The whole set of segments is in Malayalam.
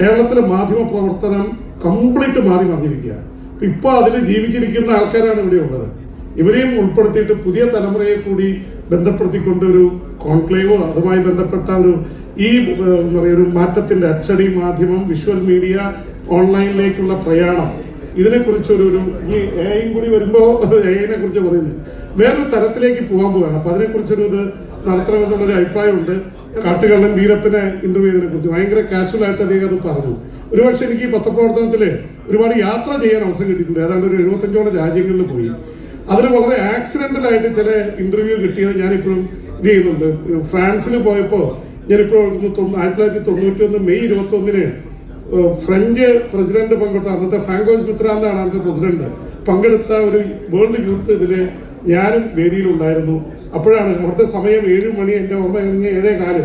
കേരളത്തിലെ മാധ്യമ പ്രവർത്തനം കംപ്ലീറ്റ് മാറി മറിഞ്ഞിരിക്കുക. ഇപ്പോൾ അതിൽ ജീവിച്ചിരിക്കുന്ന ആൾക്കാരാണ് ഇവിടെ ഉള്ളത്. ഇവരെയും ഉൾപ്പെടുത്തിയിട്ട് പുതിയ തലമുറയെ കൂടി ബന്ധപ്പെടുത്തിക്കൊണ്ട് ഒരു കോൺക്ലേവോ അതുമായി ബന്ധപ്പെട്ട എന്താ പറയുക ഒരു മാറ്റത്തിന്റെ അച്ചടി മാധ്യമം, വിഷ്വൽ മീഡിയ, ഓൺലൈനിലേക്കുള്ള പ്രയാണം, ഇതിനെക്കുറിച്ചൊരു ഈ എഐയും കൂടി വരുമ്പോൾ എഐനെ കുറിച്ച് പറയുന്നത് വേറൊരു തരത്തിലേക്ക് പോകാൻ പോവുകയാണ്. അപ്പൊ അതിനെക്കുറിച്ചൊരു ഇത് നടത്തണമെന്നുള്ളൊരു അഭിപ്രായമുണ്ട്. കാട്ടുകള്ളൻ വീരപ്പനെ ഇന്റർവ്യൂ ചെയ്തതിനെ കുറിച്ച് ഭയങ്കര കാഷ്വൽ ആയിട്ട് അദ്ദേഹം അത് പറഞ്ഞു. ഒരുപക്ഷെ എനിക്ക് ഈ പത്രപ്രവർത്തനത്തിൽ ഒരുപാട് യാത്ര ചെയ്യാൻ അവസരം കിട്ടിയിട്ടുണ്ട്. ഏതാണ്ട് ഒരു 75ഓളം രാജ്യങ്ങളിൽ പോയി. അതിൽ വളരെ ആക്സിഡന്റലായിട്ട് ചില ഇന്റർവ്യൂ കിട്ടിയത് ഞാനിപ്പോഴും ഇത് ചെയ്യുന്നുണ്ട്. ഫ്രാൻസിൽ പോയപ്പോൾ ഞാനിപ്പോൾ 1991 മെയ് 21 ഫ്രഞ്ച് പ്രസിഡന്റ് പങ്കെടുത്ത, അന്നത്തെ ഫ്രാങ്കോസ് മിത്രാന്താണ് അന്നത്തെ പ്രസിഡന്റ്, പങ്കെടുത്ത ഒരു വേൾഡ് യൂത്ത് ഇതില് ഞാനും വേദിയിലുണ്ടായിരുന്നു. അപ്പോഴാണ് അവിടുത്തെ സമയം 7 മണി, എൻ്റെ ഓർമ്മ 7:15.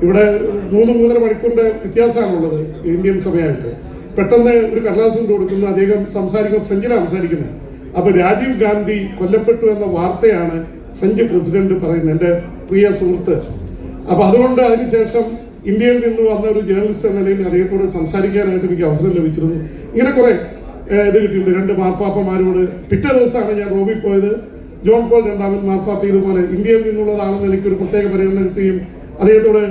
ഇവിടെ 3-3.5 മണിക്കൂറിന്റെ വ്യത്യാസമാണുള്ളത് ഇന്ത്യൻ സമയമായിട്ട്. പെട്ടെന്ന് ഒരു കടലാസ് കൊണ്ട് കൊടുക്കുന്നു, അദ്ദേഹം ഫ്രഞ്ചിലാണ് സംസാരിക്കുന്നത്. അപ്പൊ രാജീവ് ഗാന്ധി കൊല്ലപ്പെട്ടു എന്ന വാർത്തയാണ് ഫ്രഞ്ച് പ്രസിഡന്റ് പറയുന്നത്, എൻ്റെ പ്രിയ സുഹൃത്ത്. അപ്പൊ അതുകൊണ്ട് അതിനുശേഷം ഇന്ത്യയിൽ നിന്ന് വന്ന ഒരു ജേർണലിസ്റ്റ് എന്ന നിലയിൽ അദ്ദേഹത്തോട് സംസാരിക്കാനായിട്ട് എനിക്ക് അവസരം ലഭിച്ചിരുന്നു. ഇങ്ങനെ കുറെ ഇത് കിട്ടിയിട്ടുണ്ട്. 2 മാർപ്പാപ്പമാരോട്. പിറ്റേ ദിവസമാണ് ഞാൻ റോമിൽ പോയത്. ജോൺ പോൾ II മാർപ്പാപ്പ ഇതുപോലെ ഇന്ത്യയിൽ നിന്നുള്ളതാണെന്ന് എനിക്ക് ഒരു പ്രത്യേക പരിഗണന കിട്ടുകയും അദ്ദേഹത്തോട്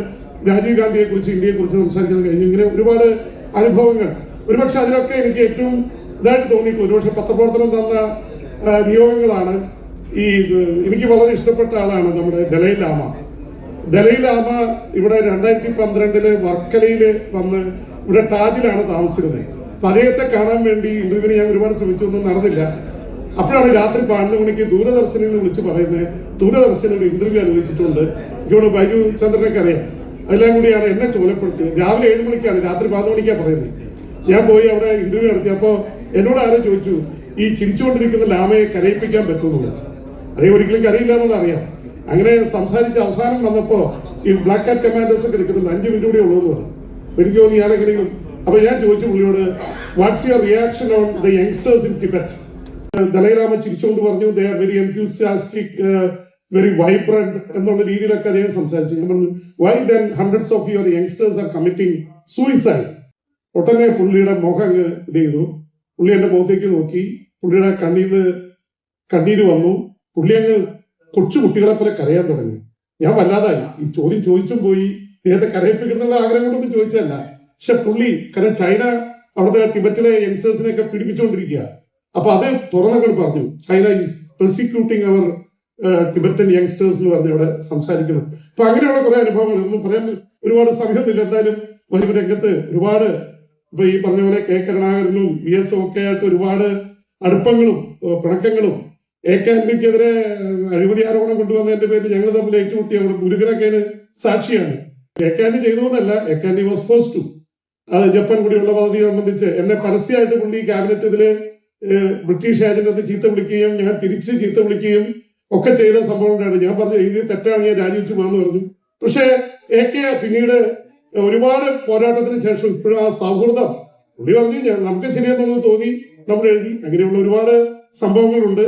രാജീവ് ഗാന്ധിയെ കുറിച്ച്, ഇന്ത്യയെ കുറിച്ച് സംസാരിക്കാൻ കഴിഞ്ഞു. ഇങ്ങനെ ഒരുപാട് അനുഭവങ്ങൾ. ഒരുപക്ഷെ അതിലൊക്കെ എനിക്ക് ഏറ്റവും ഇതായിട്ട് തോന്നിയിട്ടുള്ളൂ ഒരുപക്ഷെ പത്രപ്രവർത്തനം തന്ന നിയോഗങ്ങളാണ്. എനിക്ക് വളരെ ഇഷ്ടപ്പെട്ട ആളാണ് നമ്മുടെ ദലൈ ലാമ. ഇവിടെ 2012 വർക്കലയിൽ വന്ന് ഇവിടെ ടാജിലാണ് താമസിക്കുന്നത്. അപ്പൊ അദ്ദേഹത്തെ കാണാൻ വേണ്ടി ഇന്റർവ്യൂവിന് ഞാൻ ഒരുപാട് ശ്രമിച്ചൊന്നും നടന്നില്ല. അപ്പോഴാണ് രാത്രി 12 മണിക്ക് ദൂരദർശനിൽ നിന്ന് വിളിച്ച് പറയുന്നത്, ദൂരദർശൻ ഒരു ഇന്റർവ്യൂ അനുവദിച്ചിട്ടുണ്ട്. ഇവിടെ ബൈജു ചന്ദ്രനൊക്കെ അറിയാം. അതെല്ലാം കൂടിയാണ് എന്നെ ചുമതലപ്പെടുത്തിയത്. രാവിലെ 7 മണിക്കാണ്, രാത്രി 11 മണിക്കാണ് പറയുന്നത്. ഞാൻ പോയി അവിടെ ഇന്റർവ്യൂ നടത്തി. അപ്പോൾ എന്നോട് ആരോ ചോദിച്ചു, ഈ ചിരിച്ചുകൊണ്ടിരിക്കുന്ന ലാമയെ കരയിപ്പിക്കാൻ പറ്റുമെന്നുള്ളത്. അതേ ഒരിക്കലും കരയില്ല എന്നുള്ളത് അറിയാം. അങ്ങനെ സംസാരിച്ച് അവസാനം വന്നപ്പോൾ ഈ ബ്ലാക്ക് കാറ്റ് കമാൻഡോസ് ഒക്കെ നിൽക്കുന്നുണ്ട്, 5 മിനിറ്റ് കൂടി ഉള്ളതെന്ന് പറഞ്ഞു. എനിക്ക് തോന്നി ഞാനെങ്ങനെയും. അപ്പൊ ഞാൻ ചോദിച്ചു പുള്ളിയോട്, what's your reaction on the youngsters in Tibet? Dalai Lama ചിരിച്ചുകൊണ്ട് പറഞ്ഞു, they are very enthusiastic, very vibrant എന്നുള്ള രീതിയിലൊക്കെ അദ്ദേഹം സംസാരിച്ചു. ഞാൻ പറഞ്ഞു, why then hundreds of your youngsters are committing suicide? ഒട്ടനെ പുള്ളിയുടെ മുഖം അങ്ങ് ഇത് ചെയ്തു. പുള്ളി എന്റെ മുഖത്തേക്ക് നോക്കി, പുള്ളിയുടെ കണ്ണീര് വന്നു. പുള്ളി അങ്ങ് കൊച്ചു കുട്ടികളെ പോലെ കരയാൻ തുടങ്ങി. ഞാൻ വല്ലാതായി. ഈ ചോദ്യം ചോദിച്ചും പോയി. നേരത്തെ കരയിപ്പിക്കുന്നുള്ള ആഗ്രഹം കൊണ്ടൊന്നും ചോദിച്ചല്ല. പക്ഷെ പുള്ളി, കാരണം ചൈന അവിടുത്തെ ടിബറ്റിലെ യങ്സ്റ്റേഴ്സിനെയൊക്കെ പീഡിപ്പിച്ചുകൊണ്ടിരിക്കുക. അപ്പൊ അത് തുറന്നങ്ങൾ പറഞ്ഞു, China is persecuting our Tibetan youngsters എന്ന് പറഞ്ഞ് അവിടെ സംസാരിക്കുന്നത്. അപ്പൊ അങ്ങനെയുള്ള കുറെ അനുഭവങ്ങൾ ഒന്നും പറയാൻ ഒരുപാട് സമയമൊന്നുമില്ല. എന്തായാലും വലിയ രംഗത്ത് ഒരുപാട് ഇപ്പൊ ഈ പറഞ്ഞ പോലെ കെ കരുണാകരനും VS ഒക്കെ ആയിട്ട് ഒരുപാട് അടുപ്പങ്ങളും പിണക്കങ്ങളും, AK ആന്റണിക്കെതിരെ അഴിമതി ആരോപണം കൊണ്ടുവന്നതിന്റെ പേരിൽ ഞങ്ങൾ തമ്മിൽ ഏറ്റുമുട്ടിയ അവിടെ മുരുകനൊക്കെ സാക്ഷിയാണ്. AK ആന്റണി ചെയ്തതെന്നല്ല, AK Antony was forced to. അത് ജപ്പാൻ കൂടിയുള്ള പദ്ധതി സംബന്ധിച്ച് എന്നെ പരസ്യമായിട്ട് പുള്ളി ക്യാബിനറ്റ് ഇതില് ബ്രിട്ടീഷ് ഏജന്റ് ചീത്ത വിളിക്കുകയും ഞാൻ തിരിച്ച് ചീത്ത വിളിക്കുകയും ഒക്കെ ചെയ്ത സംഭവം ഉണ്ടായിരുന്നു. ഞാൻ പറഞ്ഞു, എഴുതി തെറ്റാണ്, ഞാൻ രാജിവെച്ചു പോകാന്ന് പറഞ്ഞു. പക്ഷേ AK പിന്നീട് ഒരുപാട് പോരാട്ടത്തിന് ശേഷം ഇപ്പോഴും ആ സൗഹൃദം പുള്ളി പറഞ്ഞു, നമുക്ക് ശരിയെന്നുള്ളത് തോന്നി നമ്മൾ എഴുതി. അങ്ങനെയുള്ള ഒരുപാട് സംഭവങ്ങളുണ്ട്.